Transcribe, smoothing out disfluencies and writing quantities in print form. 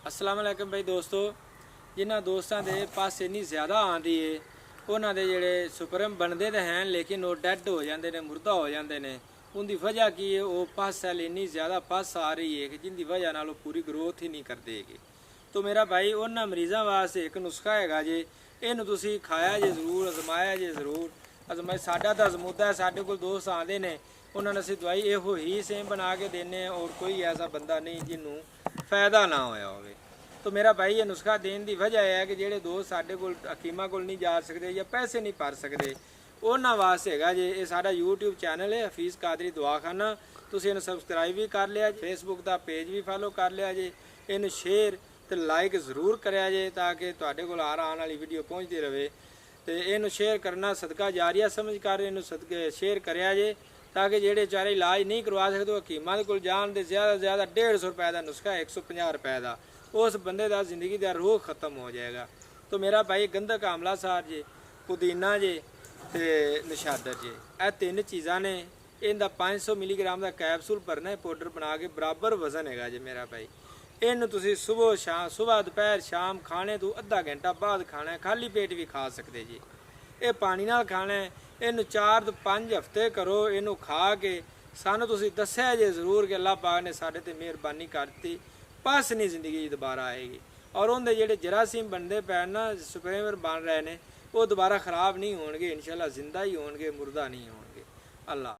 अस्सलाम वालेकुम भाई दोस्तों, जिन्होंने दोस्तों के पास इन्नी ज़्यादा आती है उन्होंने जोड़े सुपरम बनते तो हैं लेकिन वो डैड हो जाते हैं, मुर्दा हो जाते हैं। उनकी वजह की है, वो पस सैल इन्नी ज़्यादा पस आ रही है कि जिनकी वजह नाल पूरी ग्रोथ ही नहीं करते है। तो मेरा भाई उन्होंने मरीज़ों वास्ते एक नुस्खा है जे, इनू तुसी खाया जे जरूर, आजमाया जे जरूर। आजमाया साडा तो अजमूदा है, साढ़े को दोस्त आते हैं, उन्होंने असी दवाई यो ही सेम बना के देने और कोई ऐसा बंदा नहीं जिन्हों फायदा ना होया होवे। तो मेरा भाई ये नुस्खा देने की वजह है कि जोड़े दोस्त साढ़े को हकीमां को नहीं जा सकते या पैसे नहीं भर सकते, उन्होंने वास्ते है जे। ये साडा यूट्यूब चैनल है हफीज़ कादरी दवाखाना, तुसीं इन्हूं सबसक्राइब भी कर लिया, फेसबुक का पेज भी फॉलो कर लिया जे। इन्हूं शेयर तो लाइक जरूर करिया जे ताकि तुहाडे कोल हर आने वाली वीडियो पहुँचती रहे। तो इन्हूं शेयर करना सदका जारिया समझ कर इन्हूं सदके शेयर करिया जे ताकि जेडे चारे इलाज नहीं करवा सकते हकीमां कोल जान दे। ज़्यादा से ज़्यादा 150 रुपए का नुस्खा, 150 रुपए का, उस बंदे का जिंदगी का रोग खत्म हो जाएगा। तो मेरा भाई गंधक आमला सार जे, पुदीना जे ते निशादर जे, यह तीन चीज़ा ने। इनका 500 मिलीग्राम का कैप्सूल भरना है पाउडर बना के, बराबर वजन है जे मेरा भाई। इन तुसी सुबह शाम, सुबह दोपहर शाम खाने तो अद्धा घंटा बाद खाना है, खाली पेट भी खा सकते जी। ये पानी नाल खाना है। इन 4 तो 5 हफ्ते करो, इनू खा के सानू तुसी दस्या जे जरूर कि अल्लाह पाक ने साढ़े ते मेहरबानी करती, पस नहीं जिंदगी दोबारा आएगी। और उनके जेडे जरासीम बनते पे ना, सुपरमेर बन रहे हैं, वो दोबारा खराब नहीं होंगे, इंशाल्लाह जिंदा ही होंगे, मुर्दा नहीं होंगे। अल्लाह।